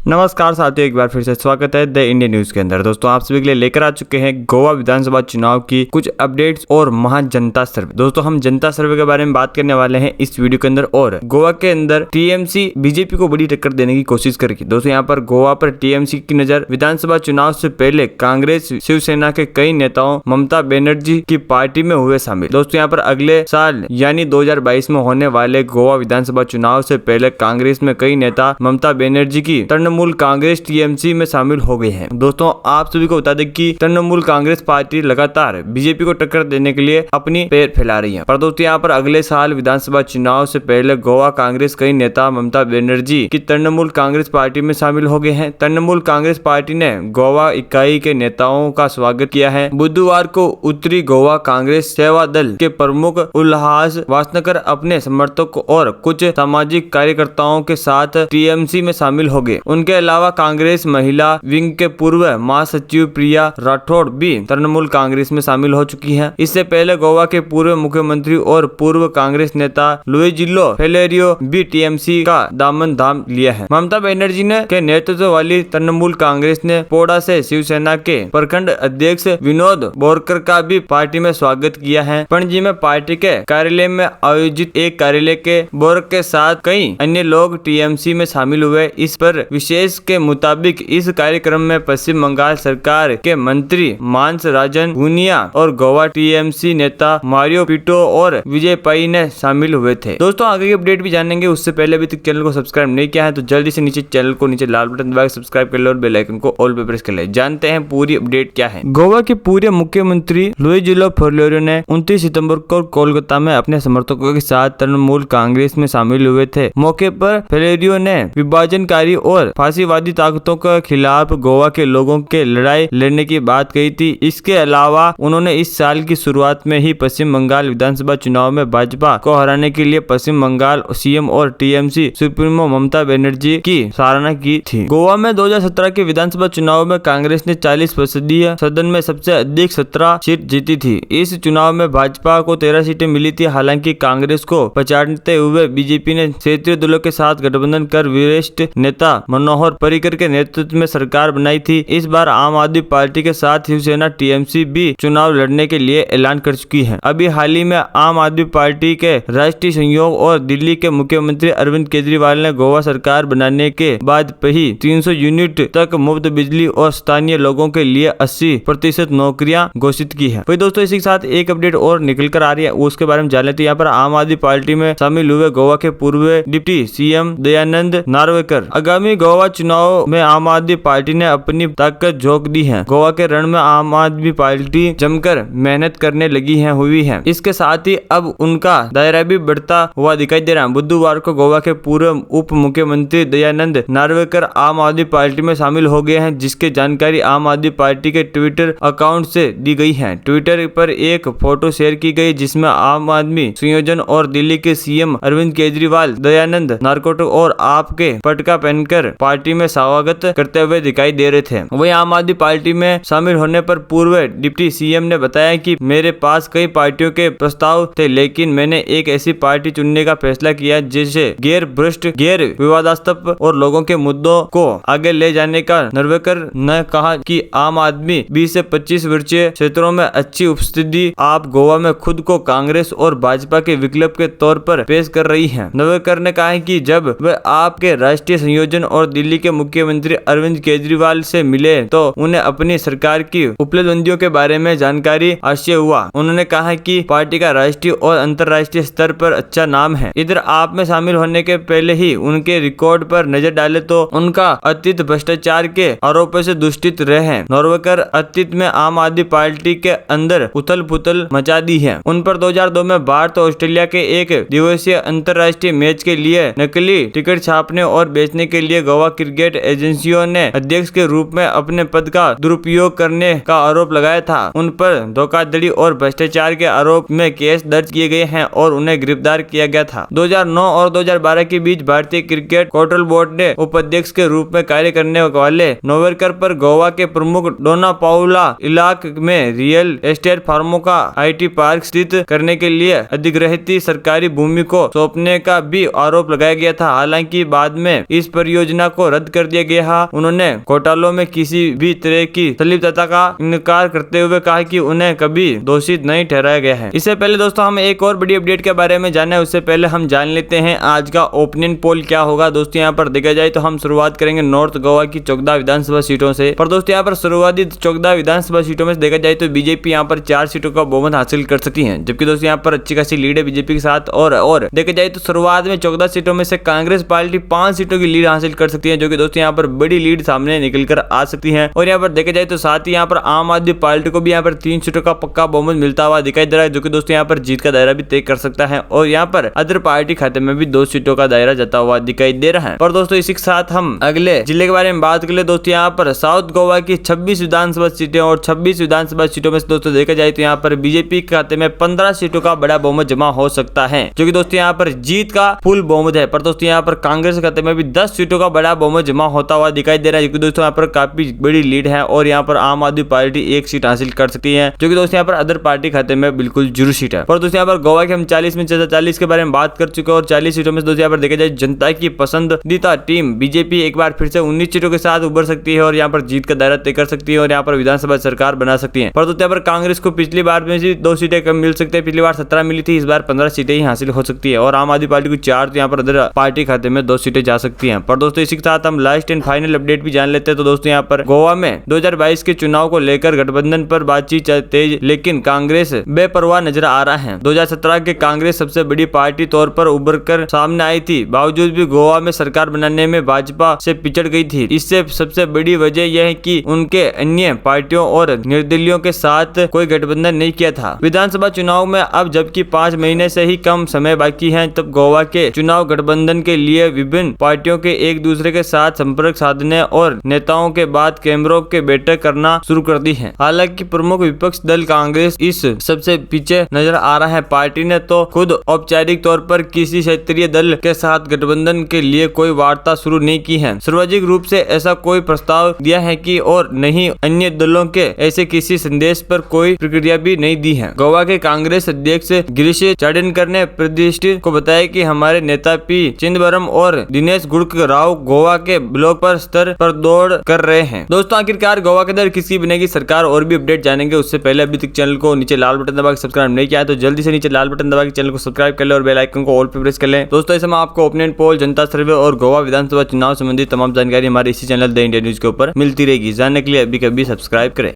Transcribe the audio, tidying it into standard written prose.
नमस्कार साथियों, एक बार फिर से स्वागत है द इंडियन न्यूज के अंदर। दोस्तों आप सभी के लिए लेकर आ चुके हैं गोवा विधानसभा चुनाव की कुछ अपडेट्स और महान जनता सर्वे। दोस्तों हम जनता सर्वे के बारे में बात करने वाले हैं इस वीडियो के अंदर। और गोवा के अंदर टीएमसी बीजेपी को बड़ी टक्कर देने की कोशिश करेगी। दोस्तों यहाँ पर गोवा पर टीएमसी की नजर। विधानसभा चुनाव से पहले कांग्रेस शिवसेना के कई नेताओं ममता बनर्जी की पार्टी में हुए शामिल। दोस्तों यहाँ पर अगले साल यानी 2022 में होने वाले गोवा विधानसभा चुनाव से पहले कांग्रेस में कई नेता ममता बनर्जी की तृणमूल कांग्रेस टीएमसी में शामिल हो गए हैं। दोस्तों आप सभी को बता दें कि तृणमूल कांग्रेस पार्टी लगातार बीजेपी को टक्कर देने के लिए अपनी पैर फैला रही है। पर दोस्तों यहाँ पर अगले साल विधानसभा चुनाव से पहले गोवा कांग्रेस कई नेता ममता बनर्जी की तृणमूल कांग्रेस पार्टी में शामिल हो गए हैं। तृणमूल कांग्रेस पार्टी ने गोवा इकाई के नेताओं का स्वागत किया है। बुधवार को उत्तरी गोवा कांग्रेस सेवा दल के प्रमुख उल्लास वासनकर अपने समर्थक और कुछ सामाजिक कार्यकर्ताओं के साथ टीएमसी में शामिल हो गए। उनके अलावा कांग्रेस महिला विंग के पूर्व महासचिव प्रिया राठौड़ भी तृणमूल कांग्रेस में शामिल हो चुकी हैं। इससे पहले गोवा के पूर्व मुख्यमंत्री और पूर्व कांग्रेस नेता लुइजिलो फेलेरियो भी टीएमसी का दामन थाम लिया है। ममता बनर्जी ने के नेतृत्व वाली तृणमूल कांग्रेस ने पोड़ा से शिवसेना के प्रखंड अध्यक्ष विनोद बोरकर का भी पार्टी में स्वागत किया है। पणजी में पार्टी के कार्यालय में आयोजित एक कार्यालय के बोरकर के साथ कई अन्य लोग टीएमसी में शामिल हुए। इस पर विशेष के मुताबिक इस कार्यक्रम में पश्चिम बंगाल सरकार के मंत्री मानस राजन भूनिया और गोवा टीएमसी नेता मारियो पिटो और विजय पाई ने शामिल हुए थे। दोस्तों आगे की अपडेट भी जानेंगे, उससे पहले अभी तक चैनल को सब्सक्राइब नहीं किया है तो जल्दी से चैनल को नीचे लाल बटन दबाकर सब्सक्राइब कर लो और बेल आइकन को ऑल पे प्रेस कर ले। जानते हैं पूरी अपडेट क्या है। गोवा के पूर्व मुख्यमंत्री लुइजिलो फेलेरियो ने 29 सितंबर को कोलकाता में अपने समर्थकों के साथ तृणमूल कांग्रेस में शामिल हुए थे। मौके पर फेलेरियो ने विभाजनकारी और फांसीवादी ताकतों के खिलाफ गोवा के लोगों के लड़ाई लड़ने की बात कही थी। इसके अलावा उन्होंने इस साल की शुरुआत में ही पश्चिम बंगाल विधानसभा चुनाव में भाजपा को हराने के लिए पश्चिम बंगाल सीएम और टीएमसी सुप्रीमो ममता बनर्जी की सराहना की थी। गोवा में 2017 के विधानसभा चुनाव में कांग्रेस ने 40% सदन में सबसे अधिक 17 सीट जीती थी। इस चुनाव में भाजपा को 13 सीटें मिली थी। हालांकि कांग्रेस को पछाड़ते हुए बीजेपी ने क्षेत्रीय दलों के साथ गठबंधन कर वरिष्ठ नेता मनोहर पर्रिकर के नेतृत्व में सरकार बनाई थी। इस बार आम आदमी पार्टी के साथ शिवसेना टीएमसी भी चुनाव लड़ने के लिए ऐलान कर चुकी है। अभी हाल ही में आम आदमी पार्टी के राष्ट्रीय सहयोग और दिल्ली के मुख्यमंत्री अरविंद केजरीवाल ने गोवा सरकार बनाने के बाद ही 300 यूनिट तक मुफ्त बिजली और स्थानीय लोगों के लिए 80% नौकरियां घोषित की है। दोस्तों इसी के साथ एक अपडेट और निकल कर आ रही है, उसके बारे में जान लेते हैं। यहाँ पर आम आदमी पार्टी में शामिल हुए गोवा के पूर्व डिप्टी सीएम दयानंद नार्वेकर आगामी गोवा चुनाव में आम आदमी पार्टी ने अपनी ताकत झोंक दी है। गोवा के रण में आम आदमी पार्टी जमकर मेहनत करने लगी हुई है। इसके साथ ही अब उनका दायरा भी बढ़ता हुआ दिखाई दे रहा है। बुधवार को गोवा के पूर्व उप मुख्यमंत्री दयानंद नार्वेकर आम आदमी पार्टी में शामिल हो गए हैं, जिसकी जानकारी आम आदमी पार्टी के ट्विटर अकाउंट से दी गई है। ट्विटर पर एक फोटो शेयर की गई जिसमें आम आदमी संयोजन और दिल्ली के सीएम अरविंद केजरीवाल दयानंद नार्वेकर और आपके पटका पहनकर पार्टी में स्वागत करते हुए दिखाई दे रहे थे। वही आम आदमी पार्टी में शामिल होने पर पूर्व डिप्टी सीएम ने बताया कि मेरे पास कई पार्टियों के प्रस्ताव थे, लेकिन मैंने एक ऐसी पार्टी चुनने का फैसला किया जिसे गैर भ्रष्ट, गैर विवादास्पद और लोगों के मुद्दों को आगे ले जाने का। नार्वेकर ने कहा कि आम आदमी 20 से 25 वर्षीय क्षेत्रों में अच्छी उपस्थिति आप गोवा में खुद को कांग्रेस और भाजपा के विकल्प के तौर पर पेश कर रही है। नार्वेकर ने कहा कि जब वे आपके राष्ट्रीय संयोजन और दिल्ली के मुख्यमंत्री अरविंद केजरीवाल से मिले तो उन्हें अपनी सरकार की उपलब्धियों के बारे में जानकारी आश्चर्य हुआ। उन्होंने कहा कि पार्टी का राष्ट्रीय और अंतर्राष्ट्रीय स्तर पर अच्छा नाम है। इधर आप में शामिल होने के पहले ही उनके रिकॉर्ड पर नजर डाले तो उनका अतीत भ्रष्टाचार के आरोपों से दुष्टित रहे हैं। नार्वेकर अतीत में आम आदमी पार्टी के अंदर उथल पुथल मचा दी है। उन पर 2002 में भारत और ऑस्ट्रेलिया के एक दिवसीय अंतर्राष्ट्रीय मैच के लिए नकली टिकट छापने और बेचने के लिए गोवा क्रिकेट एजेंसियों ने अध्यक्ष के रूप में अपने पद का दुरुपयोग करने का आरोप लगाया था। उन पर धोखाधड़ी और भ्रष्टाचार के आरोप में केस दर्ज किए गए हैं और उन्हें गिरफ्तार किया गया था। 2009 और 2012 के बीच भारतीय क्रिकेट कंट्रोल बोर्ड ने उपाध्यक्ष के रूप में कार्य करने वाले नार्वेकर पर गोवा के प्रमुख डोना पाउला इलाके में रियल एस्टेट फार्मों का आईटी पार्क स्थित करने के लिए अधिग्रहित सरकारी भूमि को सौंपने का भी आरोप लगाया गया था। हालांकि बाद में इस परियोजना को रद्द कर दिया गया है। उन्होंने घोटालों में किसी भी तरह की संलिप्तता का इनकार करते हुए कहा कि उन्हें कभी दोषी नहीं ठहराया गया है। इससे पहले दोस्तों हम एक और बड़ी अपडेट के बारे में जाने उससे पहले हम जान लेते हैं आज का ओपिनियन पोल क्या होगा। दोस्तों यहाँ पर देखा जाए तो हम शुरुआत करेंगे नॉर्थ गोवा की 14 विधानसभा सीटों से। पर दोस्तों यहाँ पर शुरुआती 14 विधानसभा सीटों में देखा जाए तो बीजेपी यहाँ पर 4 सीटों का बहुमत हासिल कर सकती है, जबकि दोस्तों यहाँ पर अच्छी खासी लीड है बीजेपी के साथ। और देखा जाए तो शुरुआत में 14 सीटों में से कांग्रेस पार्टी 5 सीटों की लीड हासिल कर सकती है, जो कि दोस्तों यहाँ पर बड़ी लीड सामने निकल कर आ सकती है। और यहाँ पर देखा जाए तो साथ ही यहाँ पर आम आदमी पार्टी को भी यहाँ पर 3 सीटों का पक्का बहुमत मिलता हुआ दिखाई दे रहा है, जो कि दोस्तों यहाँ पर जीत का दायरा भी तय कर सकता है। और यहाँ पर अदर पार्टी खाते में भी 2 सीटों का दायरा जाता हुआ दिखाई दे रहा है। पर दोस्तों इसी के साथ हम अगले जिले के बारे में बात कर ले। दोस्तों यहाँ पर साउथ गोवा की 26 विधानसभा सीटें और 26 विधानसभा सीटों में से दोस्तों देखा जाए तो यहाँ पर बीजेपी के खाते में 15 सीटों का बड़ा बहुमत जमा हो सकता है, जो कि दोस्तों यहाँ पर जीत का फुल बहुमत है। पर दोस्तों यहाँ पर कांग्रेस के खाते में भी 10 सीटों का बड़ा बहुमत जमा होता हुआ दिखाई दे रहा है, जो कि दोस्तों यहाँ पर काफी बड़ी लीड है। और यहाँ पर आम आदमी पार्टी 1 सीट हासिल कर सकती है, जो कि दोस्तों यहाँ पर अदर पार्टी खाते में बिल्कुल 0 सीट है। पर दोस्तों यहाँ पर गोवा के हम 40 में 40 के बारे में बात कर चुके हैं और 40 सीटों में दोस्तों यहाँ पर देखा जाए जनता की पसंदीदा टीम बीजेपी एक बार फिर से 19 सीटों के साथ उभर सकती है और यहाँ पर जीत का दायरा तय कर सकती है और यहाँ पर विधानसभा सरकार बना सकती है। पर दोस्तों यहाँ पर कांग्रेस को पिछली बार में भी 2 सीटें कम मिल सकती है, पिछली बार 17 मिली थी, इस बार 15 सीटें ही हासिल हो सकती है। और आम आदमी पार्टी को 4 तो यहाँ पर अदर पार्टी खाते में 2 सीटें जा सकती है। पर दोस्तों इसी के साथ हम लास्ट एंड फाइनल अपडेट भी जान लेते हैं। तो दोस्तों यहाँ पर गोवा में 2022 के चुनाव को लेकर गठबंधन पर बातचीत तेज, लेकिन कांग्रेस बेपरवाह नजर आ रहा है। 2017 के कांग्रेस सबसे बड़ी पार्टी तौर पर उभर कर सामने आई थी, बावजूद भी गोवा में सरकार बनाने में भाजपा से पिछड़ गई थी। इससे सबसे बड़ी वजह यह है कि उनके अन्य पार्टियों और निर्दलीयों के साथ कोई गठबंधन नहीं किया था। विधानसभा चुनाव में अब जबकि 5 महीने से ही कम समय बाकी है, तब गोवा के चुनाव गठबंधन के लिए विभिन्न पार्टियों के एक दूसरे के साथ संपर्क साधने और नेताओं के बाद कैमरों के बैठक करना शुरू कर दी है। हालांकि प्रमुख विपक्ष दल कांग्रेस इस सबसे पीछे नजर आ रहा है। पार्टी ने तो खुद औपचारिक तौर पर किसी क्षेत्रीय दल के साथ गठबंधन के लिए कोई वार्ता शुरू नहीं की है। सार्वजनिक रूप से ऐसा कोई प्रस्ताव दिया है कि और नहीं अन्य दलों के ऐसे किसी संदेश पर कोई प्रतिक्रिया भी नहीं दी है। गोवा के कांग्रेस अध्यक्ष गिरीश चाडेनकर ने प्रतिष्ठित को बताया कि हमारे नेता पी चिदंबरम और दिनेश गुंडूराव गोवा के ब्लॉक पर स्तर पर दौड़ कर रहे हैं। दोस्तों आखिरकार गोवा के अंदर किसकी बनेगी सरकार, और भी अपडेट जानेंगे। उससे पहले अभी तक चैनल को नीचे लाल बटन दबा के सब्सक्राइब नहीं किया है तो जल्दी से नीचे लाल बटन दबा के चैनल को सब्सक्राइब कर ले और बेल आइकन को ऑल पे प्रेस कर ले। दोस्तों इस समय आपको ओपिनियन पोल, जनता सर्वे और गोवा विधानसभा चुनाव संबंधी तमाम जानकारी हमारे इसी चैनल द इंडिया न्यूज के ऊपर मिलती रहेगी। जानने के लिए अभी कभी सब्सक्राइब करें।